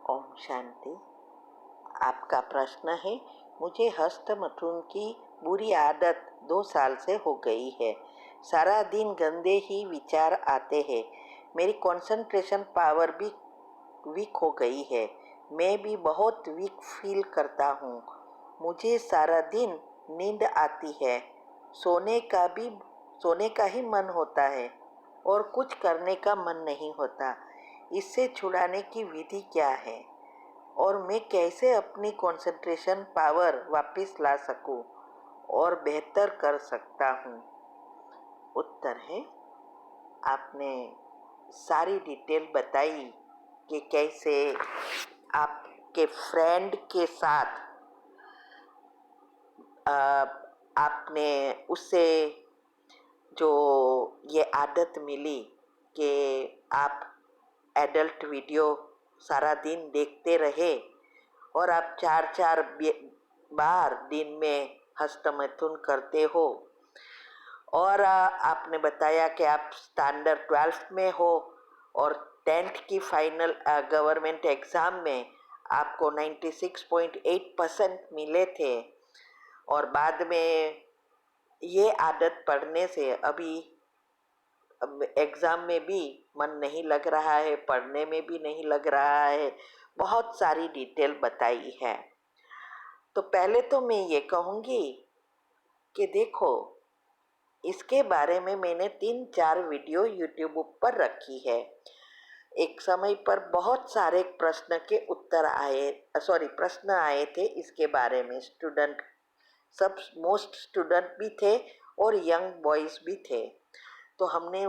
ओम शांति। आपका प्रश्न है, मुझे हस्तमैथुन की बुरी आदत 2 साल से हो गई है। सारा दिन गंदे ही विचार आते हैं। मेरी कंसंट्रेशन पावर भी वीक हो गई है। मैं भी बहुत वीक फील करता हूँ। मुझे सारा दिन नींद आती है। सोने का ही मन होता है और कुछ करने का मन नहीं होता। इससे छुड़ाने की विधि क्या है और मैं कैसे अपनी कंसंट्रेशन पावर वापस ला सकूं और बेहतर कर सकता हूं? उत्तर है, आपने सारी डिटेल बताई कि कैसे आपके फ्रेंड के साथ आपने उससे जो ये आदत मिली कि आप एडल्ट वीडियो सारा दिन देखते रहे और आप 4-4 बार दिन में हस्तमैथुन करते हो। और आपने बताया कि आप स्टैंडर्ड 12th में हो और 10th की फाइनल गवर्नमेंट एग्ज़ाम में आपको 96.8% मिले थे और बाद में ये आदत पढ़ने से अभी एग्ज़ाम में भी मन नहीं लग रहा है, पढ़ने में भी नहीं लग रहा है। बहुत सारी डिटेल बताई है। तो पहले तो मैं ये कहूँगी कि देखो, इसके बारे में मैंने 3-4 वीडियो यूट्यूब पर रखी है। एक समय पर बहुत सारे प्रश्न आए थे इसके बारे में। मोस्ट स्टूडेंट भी थे और यंग बॉयज़ भी थे। तो हमने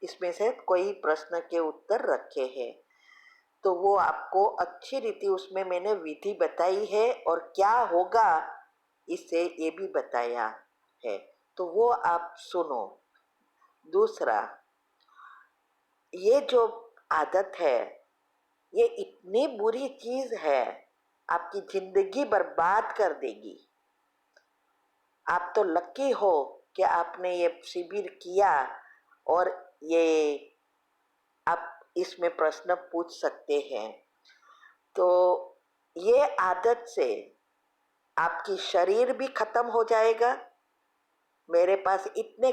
इसमें से कोई प्रश्न के उत्तर रखे हैं। तो वो आपको अच्छी रीति उसमें मैंने विधि बताई है और क्या होगा इससे ये भी बताया है। तो वो आप सुनो। दूसरा, ये जो आदत है ये इतनी बुरी चीज़ है, आपकी ज़िंदगी बर्बाद कर देगी। आप तो लकी हो कि आपने ये शिविर किया और ये आप इसमें प्रश्न पूछ सकते हैं। तो ये आदत से आपकी शरीर भी ख़त्म हो जाएगा। मेरे पास इतने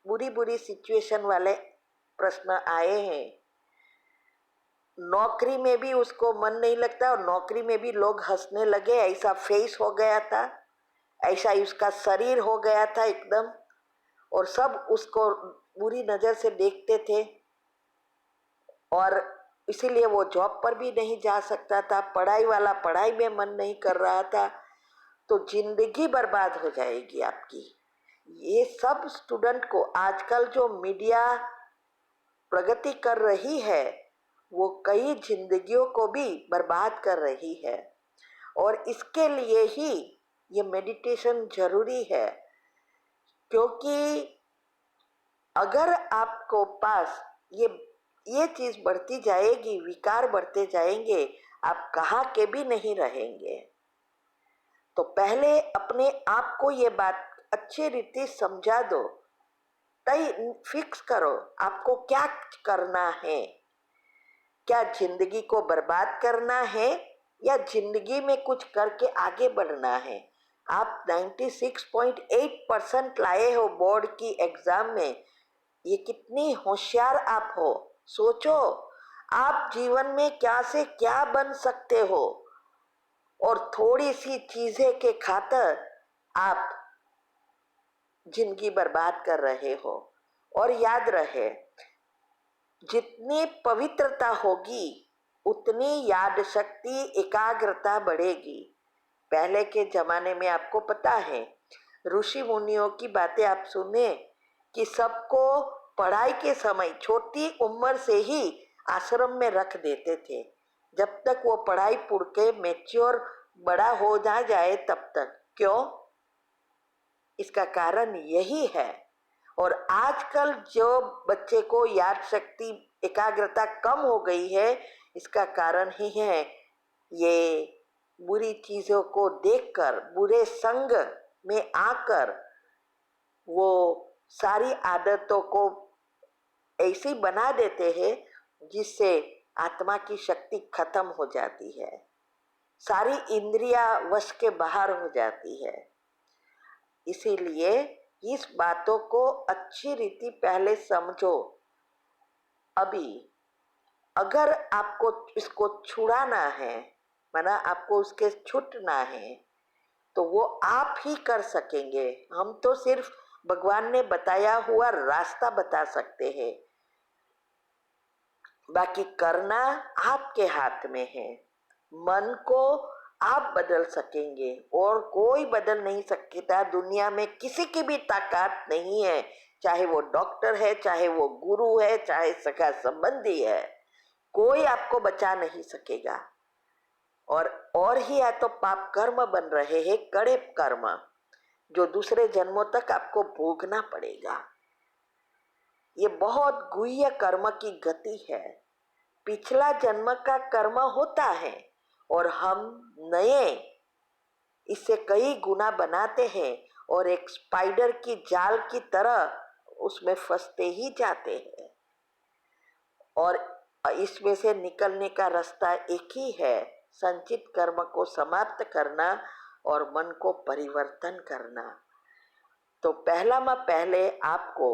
बुरी सिचुएशन वाले प्रश्न आए हैं। नौकरी में भी उसको मन नहीं लगता और नौकरी में भी लोग हंसने लगे, ऐसा फेस हो गया था, ऐसा उसका शरीर हो गया था एकदम, और सब उसको बुरी नज़र से देखते थे और इसीलिए वो जॉब पर भी नहीं जा सकता था। पढ़ाई वाला पढ़ाई में मन नहीं कर रहा था। तो जिंदगी बर्बाद हो जाएगी आपकी। ये सब स्टूडेंट को आजकल जो मीडिया प्रगति कर रही है वो कई जिंदगियों को भी बर्बाद कर रही है और इसके लिए ही ये मेडिटेशन जरूरी है। क्योंकि अगर आपको पास ये चीज़ बढ़ती जाएगी, विकार बढ़ते जाएंगे, आप कहाँ के भी नहीं रहेंगे। तो पहले अपने आप को ये बात अच्छी रीति समझा दो, तय फिक्स करो आपको क्या करना है। क्या जिंदगी को बर्बाद करना है या जिंदगी में कुछ करके आगे बढ़ना है। आप 96.8% लाए हो बोर्ड की एग्जाम में, ये कितनी होशियार आप हो। सोचो आप जीवन में क्या से क्या बन सकते हो और थोड़ी सी चीजें के खातिर आप जिंदगी बर्बाद कर रहे हो। और याद रहे, जितनी पवित्रता होगी उतनी याद शक्ति, एकाग्रता बढ़ेगी। पहले के जमाने में आपको पता है, ऋषि मुनियों की बातें आप सुने कि सबको पढ़ाई के समय छोटी उम्र से ही आश्रम में रख देते थे, जब तक वो पढ़ाई पढ़ के मैच्योर बड़ा हो ना जाए तब तक। क्यों? इसका कारण यही है। और आजकल जो बच्चे को याद शक्ति, एकाग्रता कम हो गई है, इसका कारण ही है ये बुरी चीज़ों को देखकर, बुरे संग में आकर वो सारी आदतों को ऐसी बना देते हैं जिससे आत्मा की शक्ति खत्म हो जाती है, सारी इंद्रियां वश के बाहर हो जाती है। इसीलिए इस बातों को अच्छी रीति पहले समझो। अभी अगर आपको इसको छुड़ाना है, माना आपको उसके छूटना है, तो वो आप ही कर सकेंगे। हम तो सिर्फ भगवान ने बताया हुआ रास्ता बता सकते हैं, बाकी करना आपके हाथ में है। मन को आप बदल सकेंगे और कोई बदल नहीं सकता। दुनिया में किसी की भी ताकत नहीं है, चाहे वो डॉक्टर है, चाहे वो गुरु है, चाहे सगा संबंधी है, कोई आपको बचा नहीं सकेगा। और ही या तो पाप कर्म बन रहे हैं, कड़े कर्म, जो दूसरे जन्मों तक आपको भोगना पड़ेगा। ये बहुत गुह्य कर्म की गति है। पिछला जन्म का कर्म होता है और हम नए इससे कई गुना बनाते हैं और एक स्पाइडर की जाल की तरह उसमें फंसते ही जाते हैं। और इसमें से निकलने का रास्ता एक ही है, संचित कर्म को समाप्त करना और मन को परिवर्तन करना। तो पहले आपको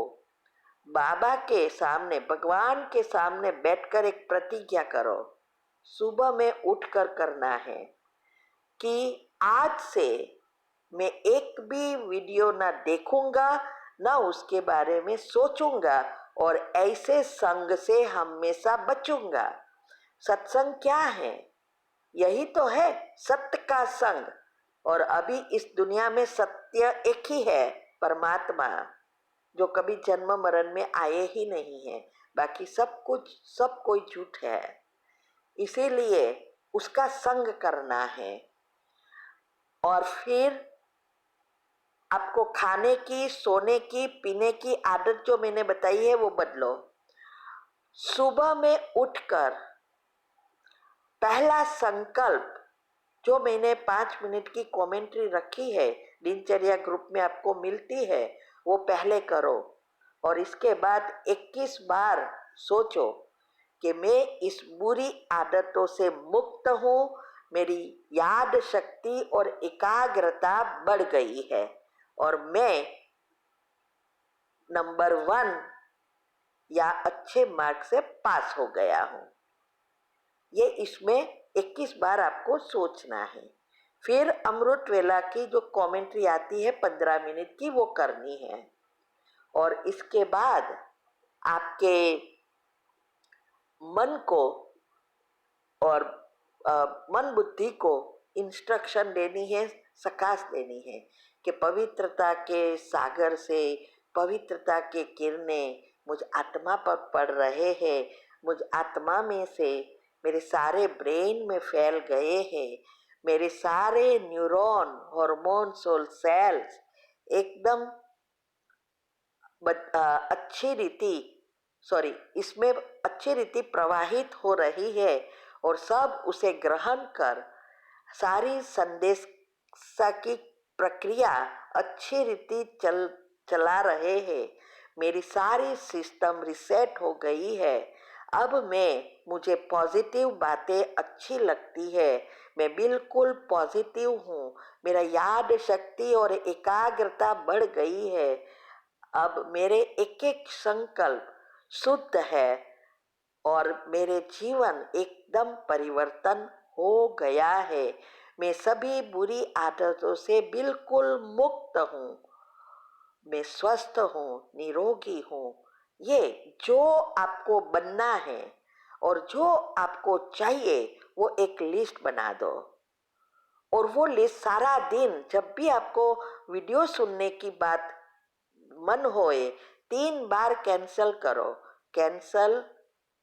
बाबा के सामने, भगवान के सामने बैठकर एक प्रतिज्ञा करो। सुबह में उठकर करना है कि आज से मैं एक भी वीडियो ना देखूंगा, ना उसके बारे में सोचूंगा और ऐसे संग से हमेशा बचूंगा। सत्संग क्या है? यही तो है, सत्य का संग। और अभी इस दुनिया में सत्य एक ही है, परमात्मा, जो कभी जन्म मरण में आए ही नहीं है। बाकी सब कोई झूठ है। इसीलिए उसका संग करना है। और फिर आपको खाने की, सोने की, पीने की आदत जो मैंने बताई है वो बदलो। सुबह में उठकर पहला संकल्प, जो मैंने 5 मिनट की कमेंट्री रखी है, दिनचर्या ग्रुप में आपको मिलती है, वो पहले करो। और इसके बाद 21 बार सोचो कि मैं इस बुरी आदतों से मुक्त हूँ, मेरी याद शक्ति और एकाग्रता बढ़ गई है और मैं नंबर 1 या अच्छे मार्क से पास हो गया हूँ। ये इसमें 21 बार आपको सोचना है। फिर अमृत वेला की जो कमेंट्री आती है 15 मिनट की, वो करनी है। और इसके बाद आपके मन को और मन बुद्धि को इंस्ट्रक्शन देनी है, सकाश देनी है कि पवित्रता के सागर से पवित्रता के किरणें मुझ आत्मा पर पड़ रहे हैं। मुझ आत्मा में से मेरे सारे ब्रेन में फैल गए हैं। मेरे सारे न्यूरॉन, हार्मोन, सोल सेल्स एकदम इसमें अच्छी रीति प्रवाहित हो रही है और सब उसे ग्रहण कर सारी संदेश की प्रक्रिया अच्छी रीति चला रहे हैं। मेरी सारी सिस्टम रिसेट हो गई है। अब मुझे पॉजिटिव बातें अच्छी लगती है। मैं बिल्कुल पॉजिटिव हूँ। मेरा याद शक्ति और एकाग्रता बढ़ गई है। अब मेरे एक एक संकल्प शुद्ध है और मेरे जीवन एकदम परिवर्तन हो गया है। मैं सभी बुरी आदतों से बिल्कुल मुक्त हूँ। मैं स्वस्थ हूँ, निरोगी हूँ। ये जो आपको बनना है और जो आपको चाहिए वो एक लिस्ट बना दो। और वो लिस्ट सारा दिन जब भी आपको वीडियो सुनने की बात मन होए 3 बार कैंसल करो। Cancel,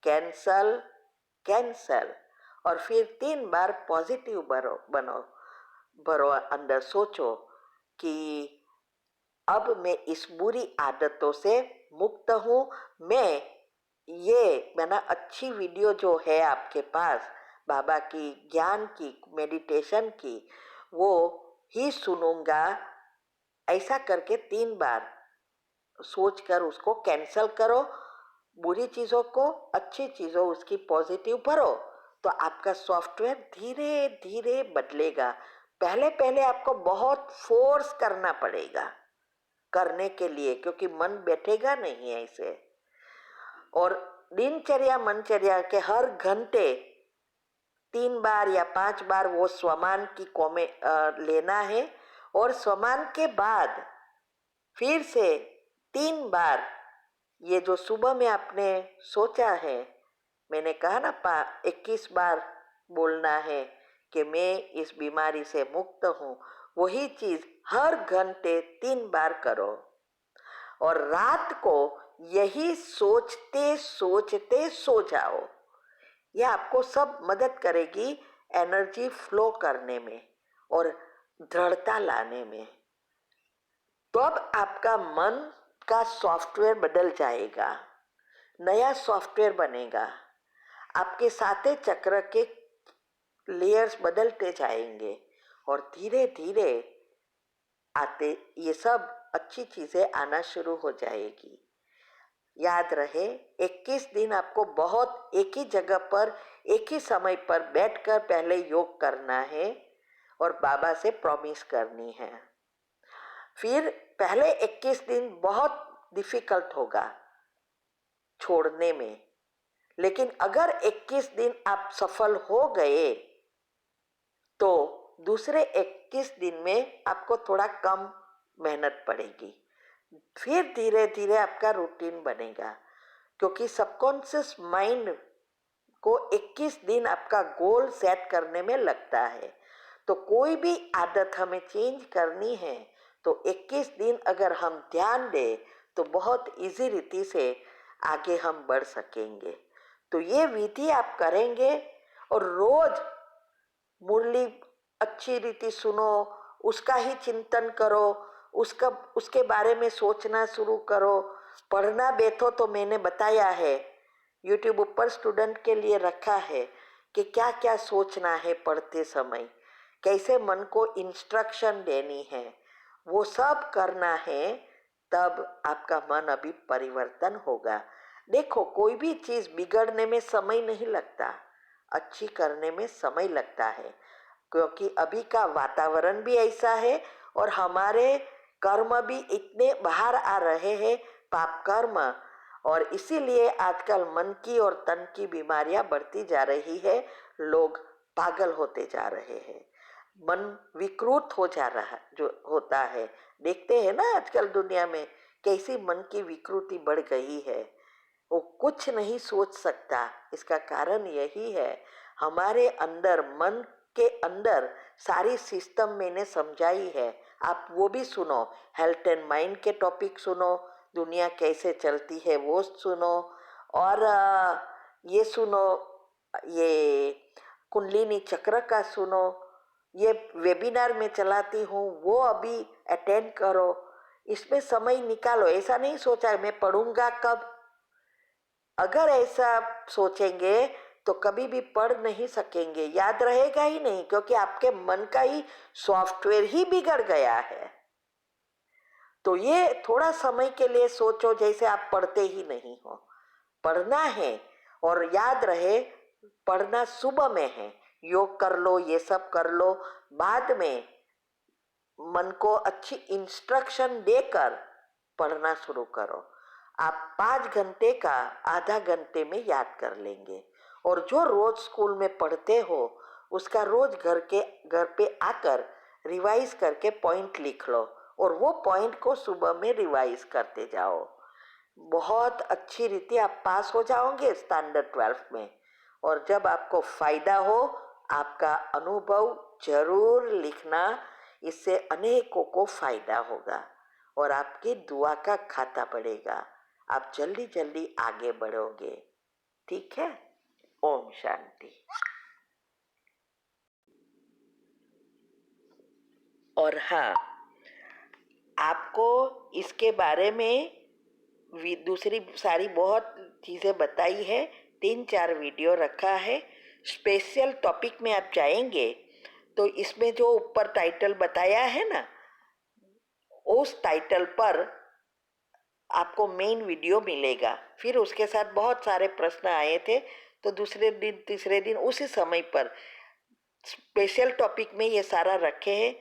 cancel, cancel. और फिर 3 बार पॉजिटिव भरो अंदर सोचो कि अब मैं इस बुरी आदतों से मुक्त हूँ। मैंने अच्छी वीडियो जो है आपके पास बाबा की, ज्ञान की, मेडिटेशन की, वो ही सुनूंगा। ऐसा करके 3 बार सोचकर उसको कैंसल करो। बुरी चीज़ों को अच्छी चीज़ों उसकी पॉजिटिव भरो तो आपका सॉफ्टवेयर धीरे धीरे बदलेगा। पहले पहले आपको बहुत फोर्स करना पड़ेगा करने के लिए, क्योंकि मन बैठेगा नहीं ऐसे। और दिनचर्या मनचर्या के हर घंटे 3 बार या 5 बार वो स्वमान की लेना है, और स्वमान के बाद फिर से 3 बार ये जो सुबह में आपने सोचा है, मैंने कहा ना 21 बार बोलना है कि मैं इस बीमारी से मुक्त हूँ, वही चीज़ हर घंटे 3 बार करो। और रात को यही सोचते सोचते सो जाओ। यह आपको सब मदद करेगी एनर्जी फ्लो करने में और दृढ़ता लाने में। तो अब आपका मन का सॉफ्टवेयर बदल जाएगा, नया सॉफ्टवेयर बनेगा। आपके सातवें चक्र के लेयर्स बदलते जाएंगे और धीरे धीरे आते ये सब अच्छी चीज़ें आना शुरू हो जाएगी। याद रहे 21 दिन आपको बहुत एक ही जगह पर एक ही समय पर बैठकर पहले योग करना है और बाबा से प्रॉमिस करनी है। फिर पहले 21 दिन बहुत डिफिकल्ट होगा छोड़ने में, लेकिन अगर 21 दिन आप सफल हो गए तो दूसरे 21 दिन में आपको थोड़ा कम मेहनत पड़ेगी। फिर धीरे धीरे आपका रूटीन बनेगा, क्योंकि सबकॉन्शियस माइंड को 21 दिन आपका गोल सेट करने में लगता है। तो कोई भी आदत हमें चेंज करनी है तो 21 दिन अगर हम ध्यान दें तो बहुत इजी रीति से आगे हम बढ़ सकेंगे। तो ये विधि आप करेंगे और रोज मुरली अच्छी रीति सुनो, उसका ही चिंतन करो, उसके बारे में सोचना शुरू करो। पढ़ना बैठो तो मैंने बताया है, यूट्यूब ऊपर स्टूडेंट के लिए रखा है कि क्या क्या सोचना है पढ़ते समय, कैसे मन को इंस्ट्रक्शन देनी है, वो सब करना है। तब आपका मन अभी परिवर्तन होगा। देखो कोई भी चीज़ बिगड़ने में समय नहीं लगता, अच्छी करने में समय लगता है, क्योंकि अभी का वातावरण भी ऐसा है और हमारे कर्म भी इतने बाहर आ रहे हैं, पाप कर्म, और इसीलिए आजकल मन की और तन की बीमारियां बढ़ती जा रही है। लोग पागल होते जा रहे हैं, मन विकृत हो जा रहा जो होता है। देखते हैं ना आजकल दुनिया में कैसी मन की विकृति बढ़ गई है, वो कुछ नहीं सोच सकता। इसका कारण यही है, हमारे अंदर मन के अंदर सारी सिस्टम मैंने समझाई है, आप वो भी सुनो। हेल्थ एंड माइंड के टॉपिक सुनो, दुनिया कैसे चलती है वो सुनो, और ये सुनो, ये कुंडलिनी चक्र का सुनो, ये वेबिनार में चलाती हूँ वो अभी अटेंड करो। इसमें समय निकालो। ऐसा नहीं सोचा मैं पढ़ूंगा कब, अगर ऐसा सोचेंगे तो कभी भी पढ़ नहीं सकेंगे, याद रहेगा ही नहीं, क्योंकि आपके मन का ही सॉफ्टवेयर ही बिगड़ गया है। तो ये थोड़ा समय के लिए सोचो जैसे आप पढ़ते ही नहीं हो। पढ़ना है, और याद रहे पढ़ना सुबह में है। योग कर लो, ये सब कर लो, बाद में मन को अच्छी इंस्ट्रक्शन देकर पढ़ना शुरू करो। आप 5 घंटे का आधा घंटे में याद कर लेंगे। और जो रोज स्कूल में पढ़ते हो उसका रोज घर पे आकर रिवाइज करके पॉइंट लिख लो, और वो पॉइंट को सुबह में रिवाइज करते जाओ। बहुत अच्छी रीति आप पास हो जाओगे स्टैंडर्ड 12 में। और जब आपको फायदा हो, आपका अनुभव जरूर लिखना, इससे अनेकों को फायदा होगा और आपकी दुआ का खाता बढ़ेगा। आप जल्दी जल्दी आगे बढ़ोगे। ठीक है, ओम शांति। और हाँ, आपको इसके बारे में दूसरी सारी बहुत चीज़ें बताई है, 3-4 वीडियो रखा है। स्पेशल टॉपिक में आप जाएंगे तो इसमें जो ऊपर टाइटल बताया है ना, उस टाइटल पर आपको मेन वीडियो मिलेगा। फिर उसके साथ बहुत सारे प्रश्न आए थे, तो दूसरे दिन तीसरे दिन उसी समय पर स्पेशल टॉपिक में ये सारा रखे हैं।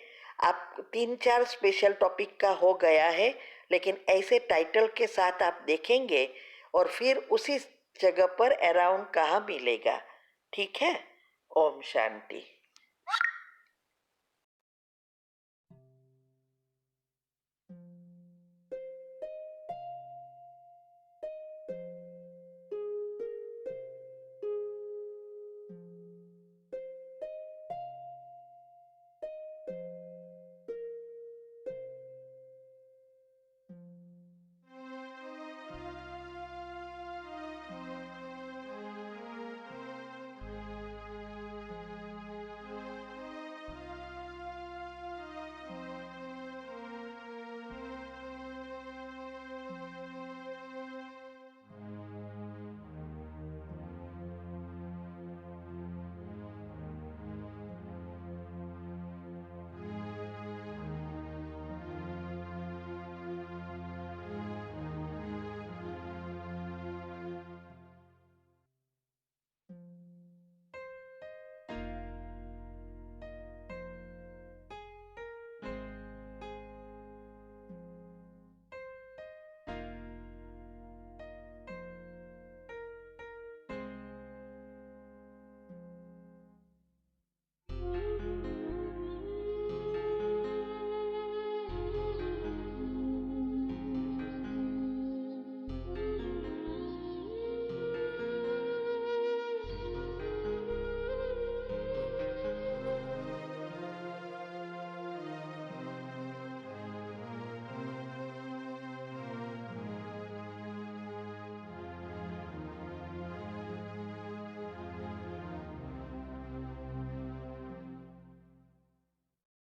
आप 3-4 स्पेशल टॉपिक का हो गया है, लेकिन ऐसे टाइटल के साथ आप देखेंगे और फिर उसी जगह पर अराउंड कहाँ मिलेगा। ठीक है। ओम शांति।